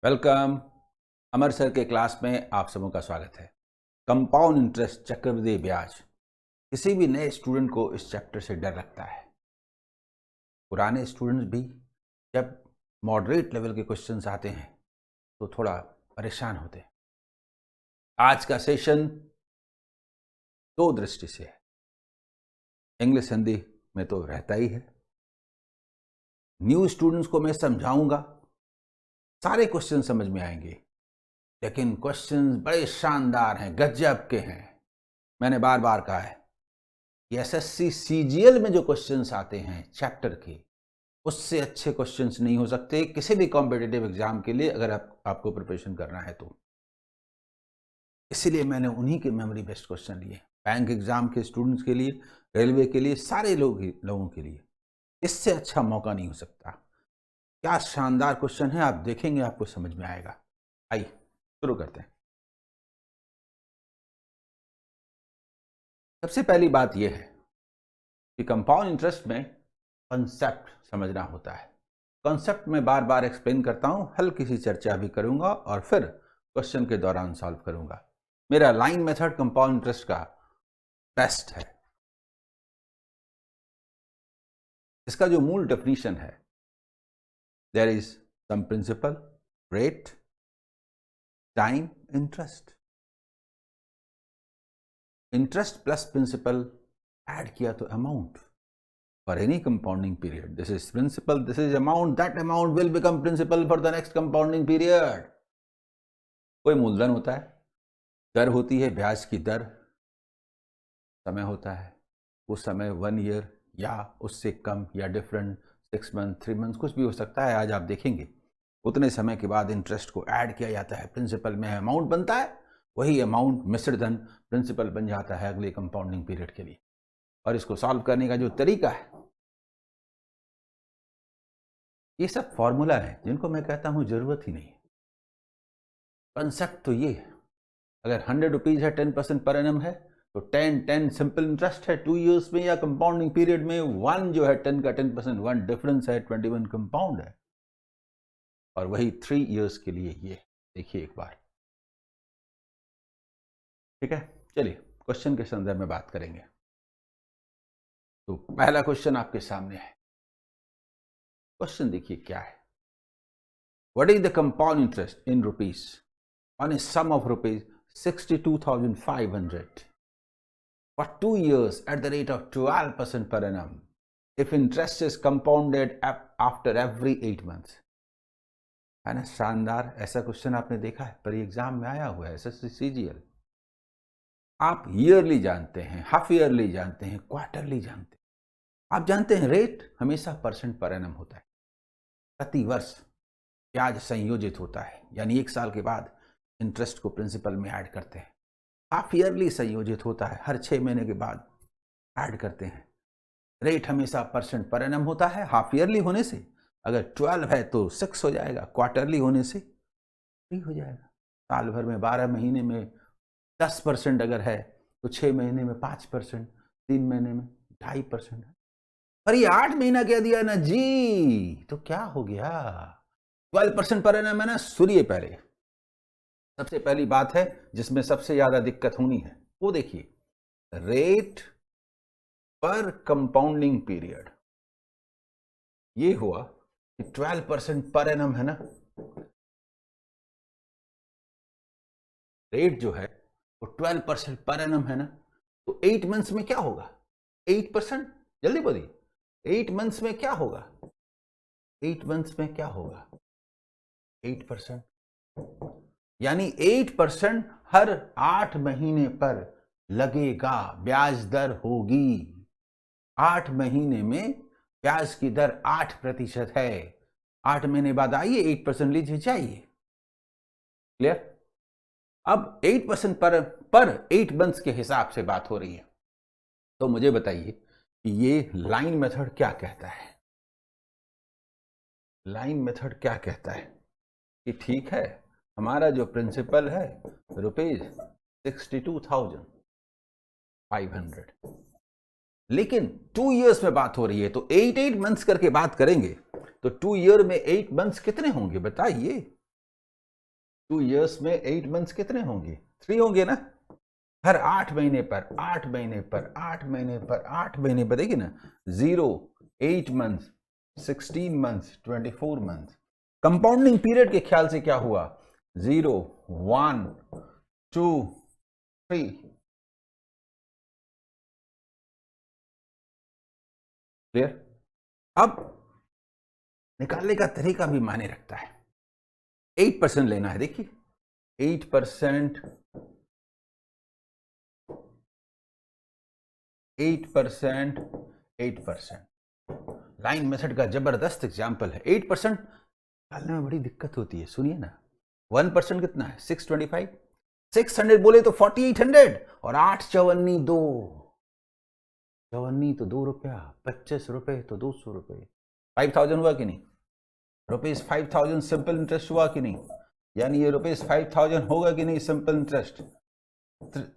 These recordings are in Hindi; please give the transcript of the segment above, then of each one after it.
वेलकम। अमर सर के क्लास में आप सबों का स्वागत है। कंपाउंड इंटरेस्ट, चक्रवृद्धि ब्याज, किसी भी नए स्टूडेंट को इस चैप्टर से डर लगता है। पुराने स्टूडेंट्स भी जब मॉडरेट लेवल के क्वेश्चंस आते हैं तो थोड़ा परेशान होते हैं। आज का सेशन दो दृष्टि से है। इंग्लिश हिंदी में तो रहता ही है। न्यू स्टूडेंट्स को मैं समझाऊंगा, सारे क्वेश्चन समझ में आएंगे, लेकिन क्वेश्चंस बड़े शानदार हैं, गजब के हैं। मैंने बार बार कहा है कि एसएससी सीजीएल में जो क्वेश्चंस आते हैं चैप्टर के, उससे अच्छे क्वेश्चंस नहीं हो सकते किसी भी कॉम्पिटिटिव एग्जाम के लिए, अगर आपको प्रिपरेशन करना है तो। इसीलिए मैंने उन्हीं के मेमोरी बेस्ड क्वेश्चन लिए, बैंक एग्जाम के स्टूडेंट्स के लिए, रेलवे के लिए, सारे लोगों के लिए। इससे अच्छा मौका नहीं हो सकता। क्या शानदार क्वेश्चन है, आप देखेंगे आपको समझ में आएगा। आइए शुरू करते हैं। सबसे पहली बात यह है कि कंपाउंड इंटरेस्ट में कॉन्सेप्ट समझना होता है। कॉन्सेप्ट में बार बार एक्सप्लेन करता हूं, हल्की सी चर्चा भी करूंगा और फिर क्वेश्चन के दौरान सॉल्व करूंगा। मेरा लाइन मेथड कंपाउंड इंटरेस्ट का बेस्ट है। इसका जो मूल डेफिनेशन है, there is some principal, rate, time, interest. Interest plus principal add किया तो amount. For any compounding period, this is principal, this is amount, that amount will become principal for the next compounding period. कोई मूलधन होता है, दर होती है, ब्याज की दर, समय होता है, वो समय 1 ईयर या उससे कम या डिफरेंट, 6 मंथ, 3 मंथ, कुछ भी हो सकता है। आज आप देखेंगे उतने समय के बाद इंटरेस्ट को ऐड किया जाता है, प्रिंसिपल में अमाउंट बनता है, वही अमाउंट मिश्र धन प्रिंसिपल बन जाता है अगले कंपाउंडिंग पीरियड के लिए। और इसको सॉल्व करने का जो तरीका है, ये सब फॉर्मूला है जिनको मैं कहता हूं जरूरत ही नहीं है। कंसेप्ट तो ये है, अगर 100 रुपीज है, 10% पर एनम है, तो 10 सिंपल इंटरेस्ट है 2 इयर्स में, या कंपाउंडिंग पीरियड में 1 जो है 10 का 10%, 1 डिफरेंस है, 21 कंपाउंड है। और वही 3 इयर्स के लिए ये देखिए एक बार। ठीक है, चलिए क्वेश्चन के संदर्भ में बात करेंगे। तो पहला क्वेश्चन आपके सामने है। क्वेश्चन देखिए क्या है। What is the compound interest in rupees on a sum of rupees 62,500 for 2 years at the rate of 12% per annum if interest is compounded after every 8 months? है ना शानदार। ऐसा क्वेश्चन आपने देखा है, पर एग्जाम में आया हुआ है, एसएससी सीजीएल। आप ईयरली जानते हैं, हाफ ईयरली जानते हैं, क्वार्टरली जानते हैं। आप जानते हैं रेट हमेशा परसेंट पर एनम होता है। प्रति वर्ष ब्याज संयोजित होता है, यानी 1 साल के बाद इंटरेस्ट को प्रिंसिपल में ऐड करते हैं। हाफ ईयरली संयोजित होता है, हर 6 महीने के बाद ऐड करते हैं। रेट हमेशा परसेंट पर एनम होता है। हाफ ईयरली होने से अगर 12 है तो 6 हो जाएगा, क्वार्टरली होने से 3 हो जाएगा। साल भर में 12 महीने में 10% अगर है तो 6 महीने में 5%, 3 महीने में 2.5% है। पर ये 8 महीना कह दिया ना जी, तो क्या हो गया? 12% पर एनम है ना। सुनिए, पहले सबसे पहली बात है जिसमें सबसे ज्यादा दिक्कत होनी है, वो देखिए, रेट पर कंपाउंडिंग पीरियड। ये हुआ कि 12% पर एनम है ना। रेट जो है वो 12% पर एनम है ना, तो 8 मंथ्स में क्या होगा? 8%। जल्दी बोलिए, 8 मंथ्स में क्या होगा? 8 मंथ्स में क्या होगा? 8%, यानी 8% हर 8 महीने पर लगेगा, ब्याज दर होगी। 8 महीने में ब्याज की दर 8% है। 8 महीने बाद आइए 8% लीजिए जाइए। क्लियर? अब 8% पर 8 मंथ्स के हिसाब से बात हो रही है। तो मुझे बताइए कि ये लाइन मेथड क्या कहता है? लाइन मेथड क्या कहता है कि ठीक है, हमारा जो प्रिंसिपल है रुपीज 62,500, लेकिन 2 इयर्स में बात हो रही है, तो 8 मंथ्स करके बात करेंगे, तो 2 ईयर में 8 मंथ्स कितने होंगे बताइए? 2 years में 8 months कितने होंगे? 3 होंगे ना। हर 8 महीने पर 8 महीने पर 8 महीने पर 8 महीने पर देखिए ना, 0, 8 months, 16 months, 24 months। Compounding period के ख्याल से क्या हुआ? 0, 1, 2, 3। क्लियर? अब निकालने का तरीका भी मायने रखता है। 8% लेना है। देखिए 8%, 8%, 8%। लाइन मेथड का जबरदस्त एग्जाम्पल है। 8% निकालने में बड़ी दिक्कत होती है। सुनिए ना, 1% कितना है? 625। 600 बोले तो 4800 और 8 चवन्नी 2, चवन्नी तो 2 रुपया, 25 रुपए तो 200 रुपए, 5000 हुआ कि नहीं? रुपीज 5000 सिंपल इंटरेस्ट हुआ कि नहीं? यानी ये रुपीज 5000 होगा कि नहीं सिंपल इंटरेस्ट?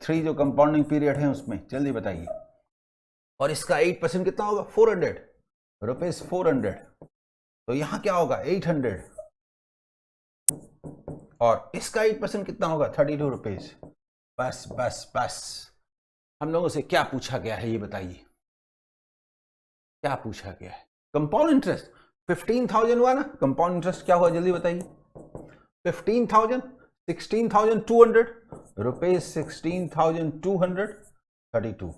3 जो कंपाउंडिंग पीरियड है उसमें, जल्दी बताइए। और इसका 8% कितना होगा? 400 रुपीज, 400। तो यहां क्या होगा? 800। और इसका 8% कितना होगा? 32 रुपीज। बस बस बस। हम लोगों से क्या पूछा गया है ये बताइए? क्या पूछा गया है? Compound interest. 15,000 हुआ ना कंपाउंड इंटरेस्ट, क्या हुआ जल्दी बताइए? 15,000, 16,200 रुपीज, 16,200, 32।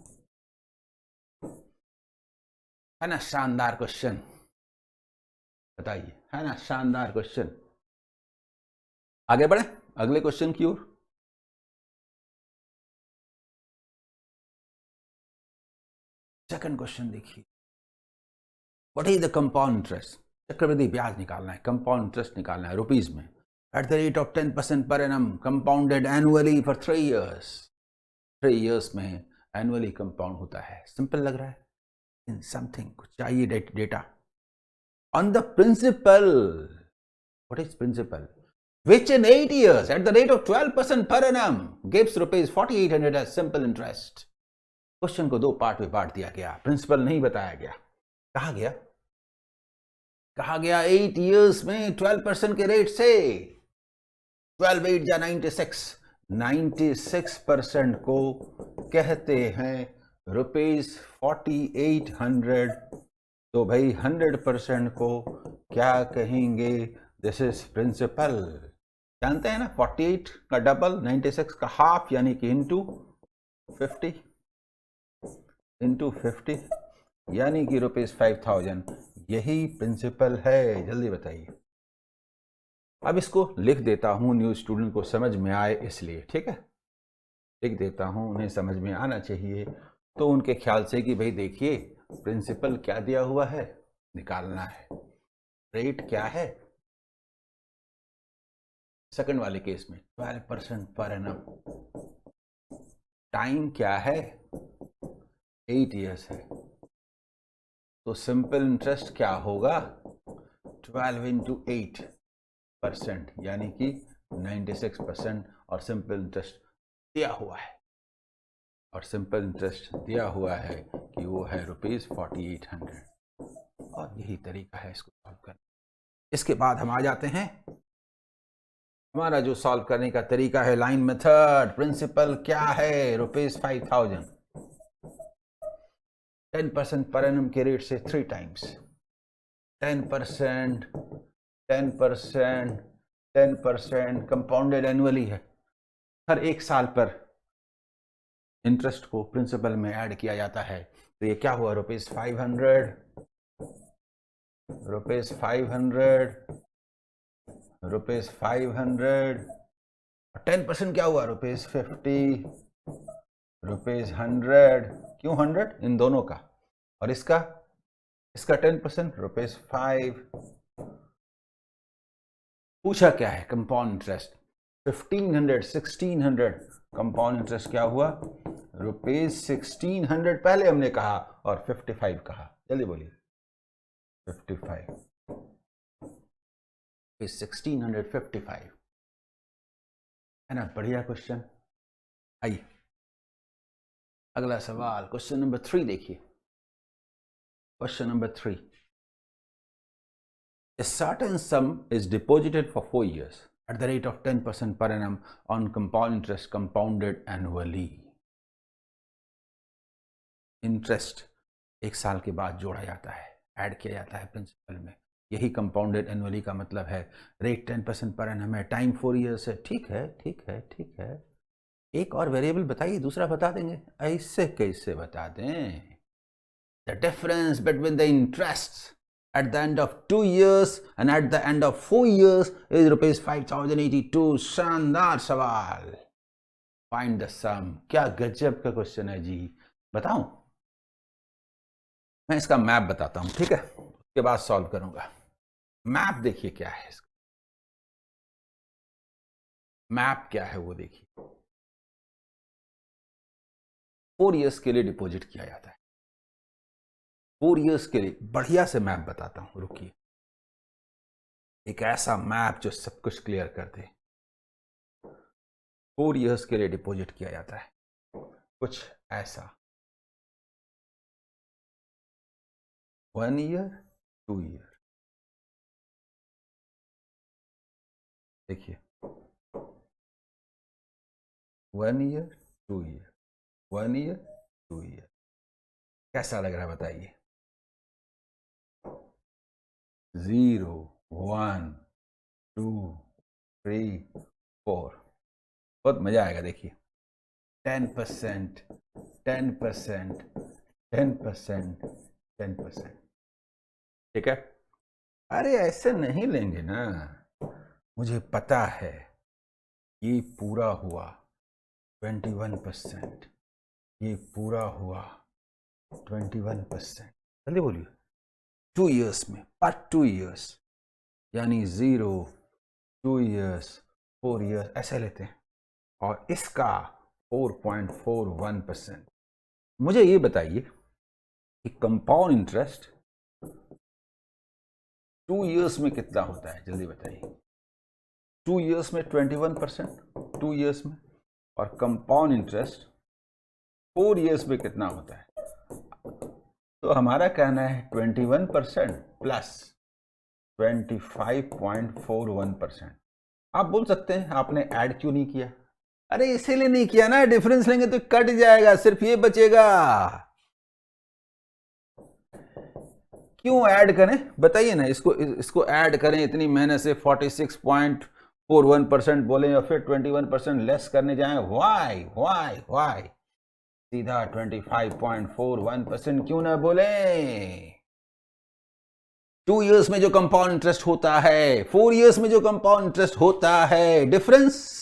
है ना शानदार क्वेश्चन? बताइए, है ना शानदार क्वेश्चन? आगे बढ़े अगले क्वेश्चन की ओर। सेकंड क्वेश्चन देखिए, what is the compound interest? चक्रवृद्धि ब्याज निकालना है, कंपाउंड इंटरेस्ट निकालना है रुपीज में, at the rate of 10% per annum, compounded annually for 3 years। 3 years में एनुअली कंपाउंड होता है। सिंपल लग रहा है? इन समथिंग कुछ चाहिए data. On the principal, what is principal? which in 8 years at the rate of 12% per annum gives rupees 4800 as simple interest। Question को 2 पार्ट में बांट दिया गया, प्रिंसिपल नहीं बताया गया। कहा गया 8 years में 12% के रेट से 12 8 जा 96, 96% को कहते हैं रुपीज 4800। तो भाई 100% को क्या कहेंगे? This is principal. जानते हैं ना, 48 का डबल, 96 का हाफ, यानी कि इंटू 50, यानी कि रुपीज 5000। यही प्रिंसिपल है। जल्दी बताइए। अब इसको लिख देता हूं, न्यू स्टूडेंट को समझ में आए इसलिए, ठीक है? लिख देता हूं, उन्हें समझ में आना चाहिए। तो उनके ख्याल से कि भाई देखिए प्रिंसिपल क्या दिया हुआ है, निकालना है। रेट क्या है सेकंड वाले केस में? 12% पर एनम। टाइम क्या है? 8 years है। तो सिंपल इंटरेस्ट क्या होगा? 12 into 8%, यानी कि 96%। और सिंपल इंटरेस्ट दिया हुआ है, और सिंपल इंटरेस्ट दिया हुआ है कि वो है रुपीज 4800। और यही तरीका है इसको सॉल्व करने। इसके बाद हम आ जाते हैं, हमारा जो सॉल्व करने का तरीका है लाइन मेथड। प्रिंसिपल क्या है? रुपीज 5000, 10% पर एनम के रेट से 3 times। 10%, 10%, 10% कंपाउंडेड एनुअली है। हर 1 साल पर इंटरेस्ट को प्रिंसिपल में ऐड किया जाता है। तो ये क्या हुआ? Rupees 500, rupees 500, rupees 500। 10% क्या हुआ? Rupees 50, rupees 100। क्यों 100? इन दोनों का। और इसका 10%, रुपीज 5। पूछा क्या है? Compound interest. 1500, 1600 कंपाउंड इंटरेस्ट क्या हुआ? रुपीज 1600 पहले हमने कहा और 55 कहा। जल्दी बोलिए। 55, 1655, है ना? बढ़िया क्वेश्चन। आइए अगला सवाल, क्वेश्चन नंबर 3 देखिए। Question number 3, a certain sum is deposited for 4 years at the rate of 10% per annum on compound interest compounded annually. Interest एक साल के बाद जोड़ा जाता है, ऐड किया जाता है प्रिंसिपल में, यही कंपाउंडेड एनुअली का मतलब है। रेट 10% पर एनम है, टाइम 4 years है। ठीक है, ठीक है, ठीक है। एक और वेरिएबल बताइए, दूसरा बता देंगे। ऐसे कैसे बता दें? The difference between the interest at the end of 2 years and at the end of 4 years is rupees 5082. शानदार सवाल। फाइंड द सम। क्या गजब का क्वेश्चन है जी। बताऊं? मैं इसका मैप बताता हूं, ठीक है, उसके बाद सॉल्व करूंगा। मैप देखिए क्या है इसका। मैप क्या है वो देखिए। 4 years के लिए डिपॉजिट किया जाता है। 4 years के लिए बढ़िया से मैप बताता हूं, रुकिए। एक ऐसा मैप जो सब कुछ क्लियर कर दे। 4 years के लिए डिपॉजिट किया जाता है, कुछ ऐसा। 1 year, 2 year। देखिए 1 year, 2 year, 1 year, 2 year। कैसा लग रहा है बताइए? 0, 1, 2, 3, 4। बहुत मजा आएगा। देखिए 10%, 10%, 10%, 10%। ठीक है। अरे ऐसे नहीं लेंगे ना, मुझे पता है। ये पूरा हुआ 21%, ये पूरा हुआ 21%। जल्दी बोलिए। 2 years में, पर 2 years यानी 0, 2 years, 4 years ऐसे लेते हैं। और इसका 4.41%। मुझे ये बताइए कि कंपाउंड इंटरेस्ट 2 years में कितना होता है? जल्दी बताइए। 2 years में 21%, 2 years में। और कंपाउंड इंटरेस्ट 4 years में कितना होता है? तो हमारा कहना है 21% प्लस 25.41%। आप बोल सकते हैं आपने ऐड क्यों नहीं किया? अरे इसीलिए नहीं किया ना, डिफरेंस लेंगे तो कट जाएगा, सिर्फ ये बचेगा। क्यों ऐड करें बताइए ना। इसको ऐड करें, इतनी मेहनत से 46.41% बोले और फिर 21% लेस करने जाएं। Why why why? सीधा 25.41% क्यों ना बोले? 2 years में जो कंपाउंड इंटरेस्ट होता है, 4 years में जो कंपाउंड इंटरेस्ट होता है, डिफरेंस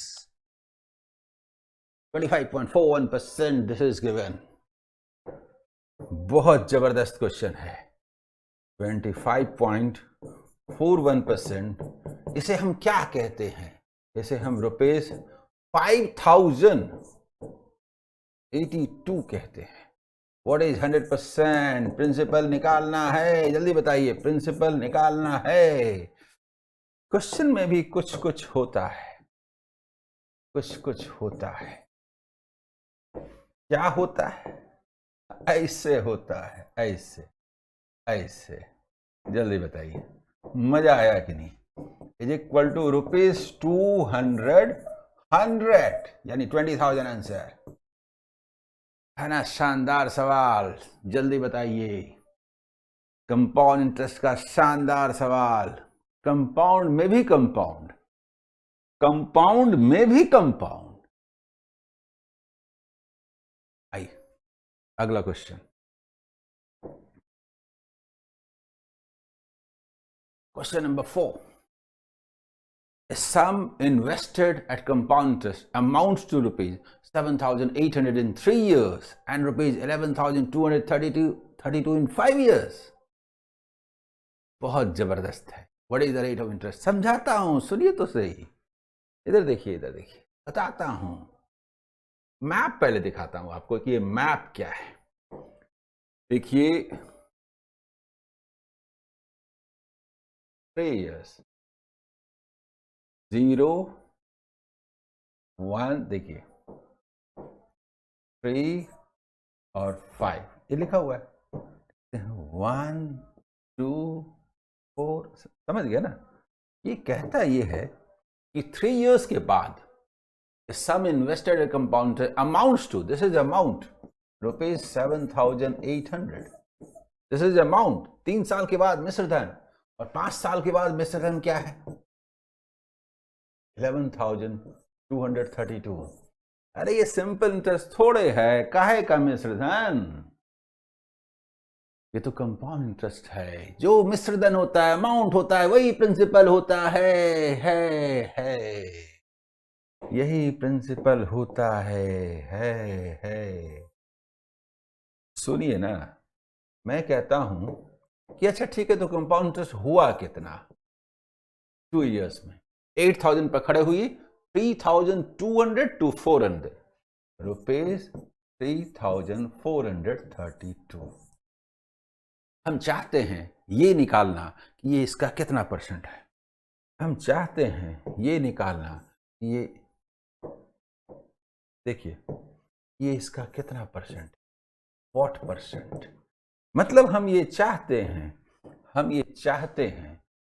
25.41%। This is given. बहुत जबरदस्त क्वेश्चन है। 25.41%। इसे हम क्या कहते हैं? इसे हम रुपीज 5082 कहते हैं। What is 100%? प्रिंसिपल निकालना है, जल्दी बताइए। प्रिंसिपल निकालना है। क्वेश्चन में भी कुछ कुछ होता है, कुछ कुछ होता है। क्या होता है? ऐसे होता है, ऐसे ऐसे। जल्दी बताइए, मजा आया कि नहीं? इज इक्वल टू ₹200, 100 यानी 20,000 आंसर है ना। शानदार सवाल, जल्दी बताइए। कंपाउंड इंटरेस्ट का शानदार सवाल। कंपाउंड में भी कंपाउंड, कंपाउंड में भी कंपाउंड। आइए अगला question. Question number 4. A sum invested at compound interest amounts to rupees 7,803 years and rupees 11,232 in 5 years. बहुत जबरदस्त है। What is the rate of interest? समझाता हूं, सुनिए तो सही। इधर देखिए, इधर देखिए, बताता हूं। मैप पहले दिखाता हूं आपको कि ये मैप क्या है। देखिए 3 years, 0, 1, देखिए 3 और 5, ये लिखा हुआ है। 1, 2, 4, समझ गया ना। ये कहता ये है कि 3 years के बाद sum invested at compounded amounts to, this is amount, rupees 7,800. This is amount. 3 साल के बाद मिश्र धन, और 5 साल के बाद मिश्र धन क्या है? 11,232। अरे ये सिंपल इंटरेस्ट थोड़े है, काहे का मिश्र धन? ये तो कंपाउंड इंटरेस्ट है। जो मिश्र धन होता है, अमाउंट होता है, वही प्रिंसिपल होता है। यही प्रिंसिपल होता है। सुनिए ना, मैं कहता हूं कि अच्छा ठीक है, तो कंपाउंड इंटरेस्ट हुआ कितना 2 years में? 8,000 पर खड़े हुई 3,200 to 400 रुपीज 3,432। हम चाहते हैं ये निकालना कि ये इसका कितना परसेंट है। हम चाहते हैं ये निकालना कि ये, देखिए, ये इसका कितना परसेंट, व्हाट परसेंट। मतलब हम ये चाहते हैं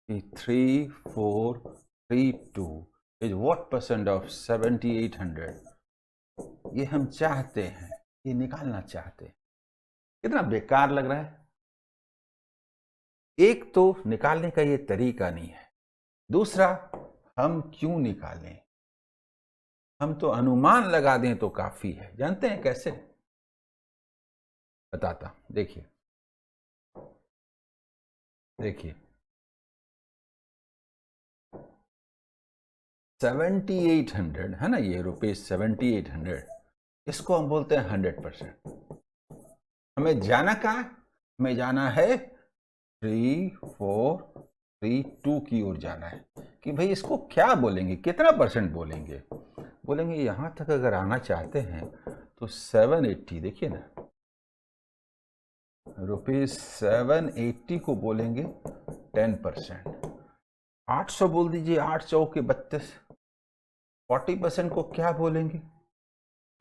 कि 3,432 इज व्हाट परसेंट ऑफ 7,800। ये हम चाहते हैं, ये निकालना चाहते हैं। कितना बेकार लग रहा है। एक तो निकालने का ये तरीका नहीं है, दूसरा हम क्यों निकालें? हम तो अनुमान लगा दें तो काफी है। जानते हैं कैसे? बताता, देखिए 7,800 है ना, ये रुपीज 7,800, इसको हम बोलते हैं 100%। हमें जाना कहाँ है? हमें जाना है 3,432 की ओर जाना है कि भाई इसको क्या बोलेंगे, कितना परसेंट बोलेंगे। बोलेंगे यहां तक अगर आना चाहते हैं तो 780, देखिए ना, रुपीज 780 को बोलेंगे 10%। 800 बोल दीजिए, 8 चौके 32। 40% को क्या बोलेंगे?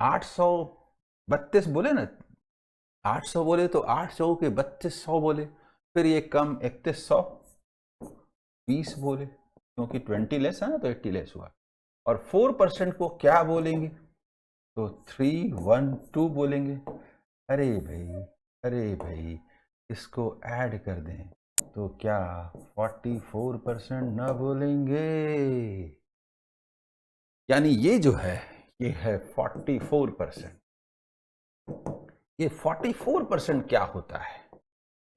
832 बोले ना, 800 बोले तो 8 चौके 3200 बोले। फिर ये कम 3100, 20 बोले, क्योंकि 20 लेस है ना, तो 80 लेस हुआ। और 4% को क्या बोलेंगे? तो 312 बोलेंगे। अरे भाई इसको ऐड कर दें तो क्या 44% ना बोलेंगे? यानी ये जो है, ये है 44%। ये 44% क्या होता है?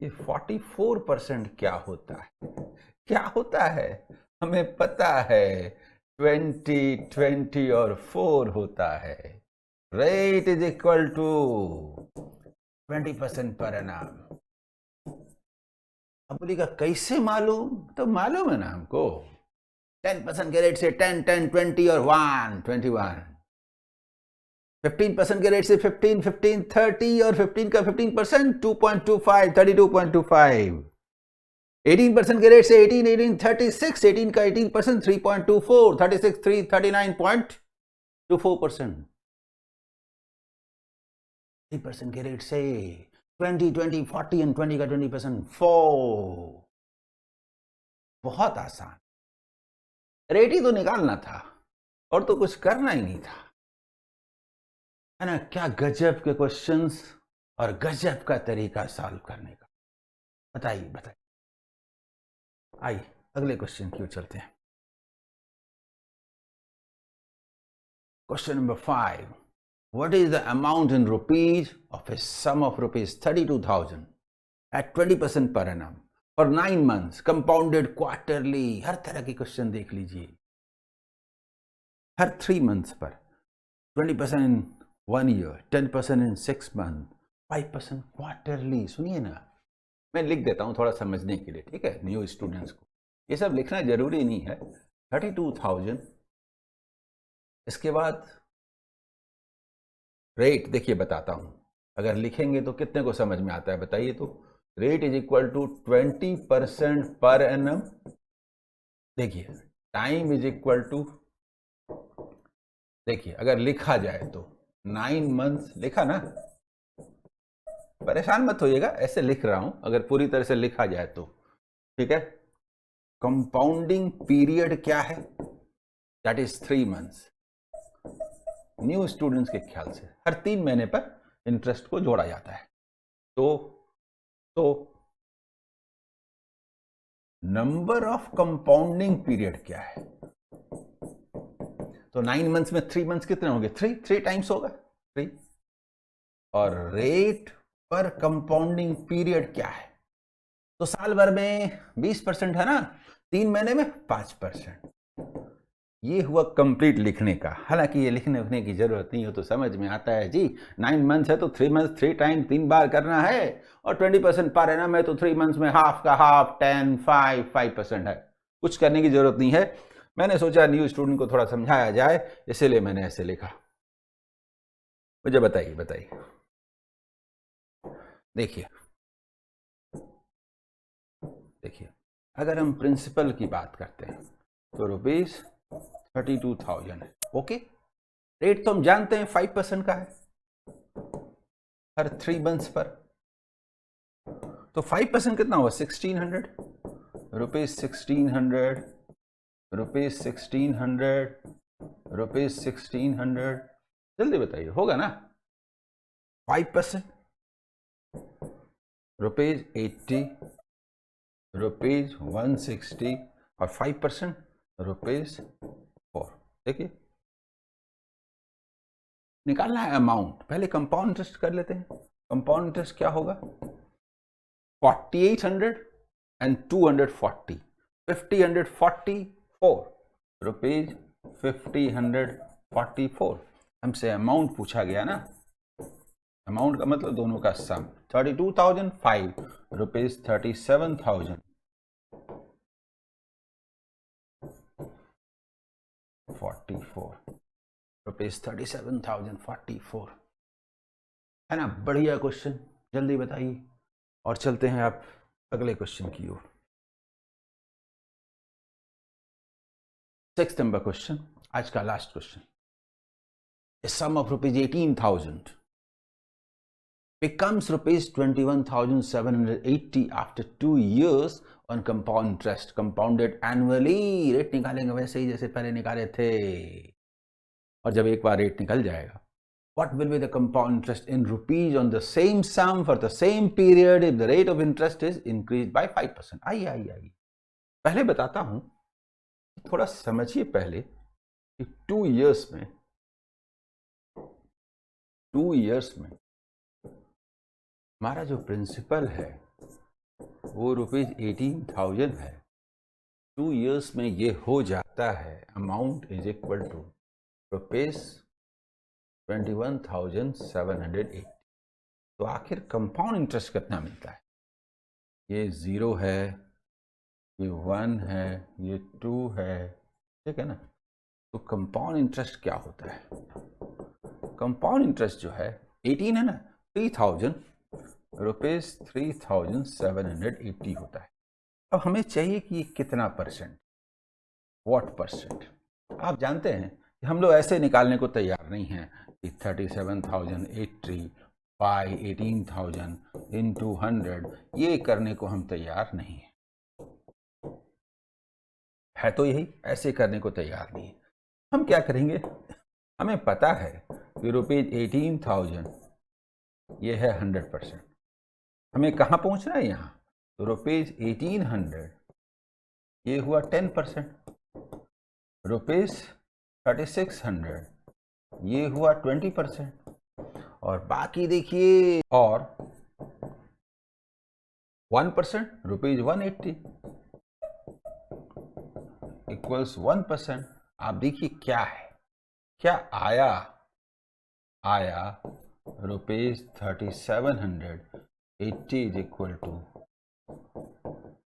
ये 44% क्या होता है? क्या होता है? हमें पता है 20, 20 और 4 होता है। Rate is equal to 20% per annum. अब बोलिएगा कैसे मालूम? तो मालूम है ना हमको। 10% के रेट से 10, 10, 20 और 1, 21। 15% के रेट से 15, 15, 30 और 15 का 15% 2.25, 32.25। 18% के रेट से 18, 18, 36, 18 का 18% 3.24, 36, 3, 39.24%। 3% के रेट से 20, 20, 40 एंड 20 का 20% 4। बहुत आसान। रेट ही तो निकालना था और तो कुछ करना ही नहीं था, है ना। क्या गजब के क्वेश्चंस और गजब का तरीका सॉल्व करने का। बताइए। आइए अगले क्वेश्चन की ओर चलते हैं। Question number 5, what is the amount in rupees of a sum of rupees 32,000 at 20% per annum for 9 months compounded quarterly? हर तरह के क्वेश्चन देख लीजिए। हर 3 months पर 20% in 1 year, 10% in 6 months, 5% quarterly। सुनिए ना, मैं लिख देता हूं थोड़ा समझने के लिए, ठीक है, न्यू स्टूडेंट्स को। ये सब लिखना जरूरी नहीं है। 32,000, इसके बाद रेट देखिए बताता हूं। अगर लिखेंगे तो कितने को समझ में आता है बताइए तो। Rate is equal to 20% per annum. देखिए टाइम इज इक्वल टू, देखिए अगर लिखा जाए तो 9 मंथ्स लिखा ना, परेशान मत होइएगा, ऐसे लिख रहा हूं अगर पूरी तरह से लिखा जाए तो, ठीक है। कंपाउंडिंग पीरियड क्या है? That is 3 months। New students के ख्याल से हर 3 महीने पर इंटरेस्ट को जोड़ा जाता है। तो नंबर ऑफ कंपाउंडिंग पीरियड क्या है? तो 9 months में 3 months कितने होंगे? 3 टाइम्स होगा 3। और रेट पर कंपाउंडिंग पीरियड क्या है? तो साल भर में 20% है ना, 3 महीने में 5%। ये हुआ कंप्लीट लिखने का। हालांकि ये लिखने की जरूरत नहीं हो तो समझ में आता है जी। 9 months है तो 3 months 3 टाइम 3 बार करना है, और 20% पर एनम है तो 3 months में हाफ का हाफ 10 5% है। कुछ करने की जरूरत नहीं है। मैंने सोचा न्यू स्टूडेंट को थोड़ा समझाया जाए, इसीलिए मैंने ऐसे लिखा। मुझे बताइए। देखिए अगर हम प्रिंसिपल की बात करते हैं तो ₹32,000 है। ओके, रेट तो हम जानते हैं 5% का है हर 3 months पर। तो 5% कितना हुआ? 1600 रुपीज, 1600। जल्दी बताइए, होगा ना? 5% ₹80, ₹160 और 5% ₹4। देखिए निकालना है अमाउंट। पहले कंपाउंड इंटरेस्ट कर लेते हैं। कंपाउंड इंटरेस्ट क्या होगा? 4800 and 240, 50,144 रुपीज, 50,144। हमसे अमाउंट पूछा गया ना। अमाउंट का मतलब दोनों का सम। 32,005 रुपीज, 37,044 रुपीज, 37,044 है ना? बढ़िया क्वेश्चन, जल्दी बताइए। और चलते हैं आप अगले क्वेश्चन की ओर। 6th नंबर क्वेश्चन, आज का last question. A sum of rupees 18,000 becomes rupees 21,780 after 2 years on compound interest compounded annually। Rate निकालेंगे वैसे ही जैसे पहले निकाले थे, और जब एक बार रेट निकल जाएगा, what will be the compound interest in rupees on the same sum for the same period if the rate of interest is increased by 5%। आइए पहले बताता हूं, थोड़ा समझिए पहले कि 2 years में हमारा जो प्रिंसिपल है वो ₹18,000 है। 2 years में ये हो जाता है, अमाउंट इज इक्वल टू ₹21,780। तो आखिर कंपाउंड इंटरेस्ट कितना मिलता है? ये 0 है, ये 1 है, ये 2 है, ठीक है ना? तो कंपाउंड इंटरेस्ट क्या होता है? कंपाउंड इंटरेस्ट जो है 18 है ना, 3,000 रुपीज, 3,780 होता है। अब हमें चाहिए कि कितना परसेंट, व्हाट परसेंट। आप जानते हैं कि हम लोग ऐसे निकालने को तैयार नहीं हैं कि 37,080 बाई 18,000 इंटू 100, ये करने को हम तैयार नहीं है तो यही, ऐसे करने को तैयार नहीं है। हम क्या करेंगे? हमें पता है कि ₹18,000 ये है 100%। हमें कहाँ पहुंचना है? यहाँ। तो ₹1800 ये हुआ 10%, ₹3600 ये हुआ 20%, और बाकी देखिए, और 1% ₹180 इक्वल्स 1%। आप देखिए क्या है, क्या आया ₹3780 इज इक्वल टू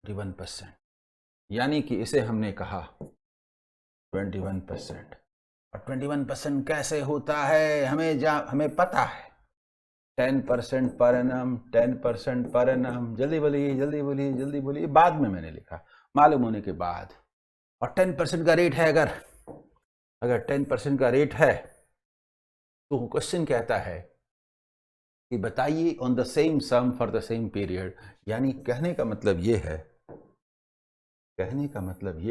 21%। यानी कि इसे हमने कहा 21%। और 21% कैसे होता है? हमें पता है 10% पर एनम, 10% पर एनम। जल्दी बोलिए। बाद में मैंने लिखा, मालूम होने के बाद। और 10% का रेट है, अगर 10% का रेट है तो क्वेश्चन कहता है कि बताइए on the same sum for the same period. यानी कहने का मतलब ये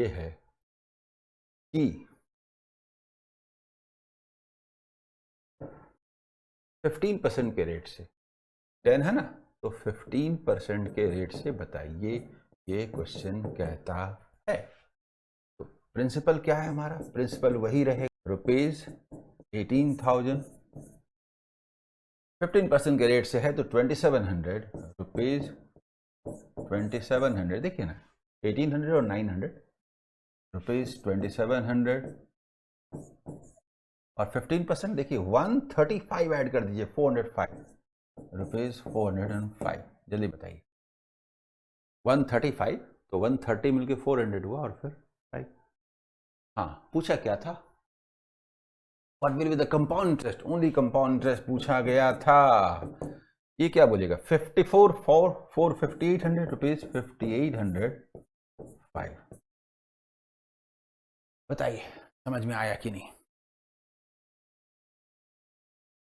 है कि 15% के रेट से, 10 है ना, तो 15% के रेट से बताइए, ये क्वेश्चन कहता है। तो प्रिंसिपल क्या है हमारा? प्रिंसिपल वही रहेगा, ₹18,000, 15% के रेट से है तो 2700 रुपीज, 2700 देखिए ना, 1800 और 900 रुपीज, 2700 और 15% देखिए 135 ऐड कर दीजिए, 405 रुपीज, 405। जल्दी बताइए, 135 तो 130 मिलके 400 हुआ और फिर 5। हाँ, पूछा क्या था? What will be the compound interest? Only compound interest पूछा गया था। ये क्या बोलेगा? 54 4 5800 रुपीज, 5805। बताइए समझ में आया कि नहीं?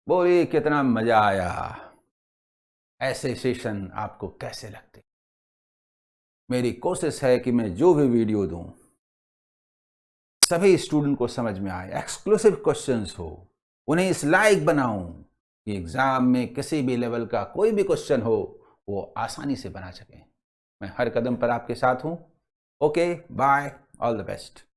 बोलिए कितना मजा आया? ऐसे सेशन आपको कैसे लगते? मेरी कोशिश है कि मैं जो भी वीडियो दूं सभी स्टूडेंट को समझ में आए, एक्सक्लूसिव क्वेश्चंस हो, उन्हें इस लायक बनाऊं कि एग्जाम में किसी भी लेवल का कोई भी क्वेश्चन हो वो आसानी से बना सकें। मैं हर कदम पर आपके साथ हूं। Okay, bye, all the best.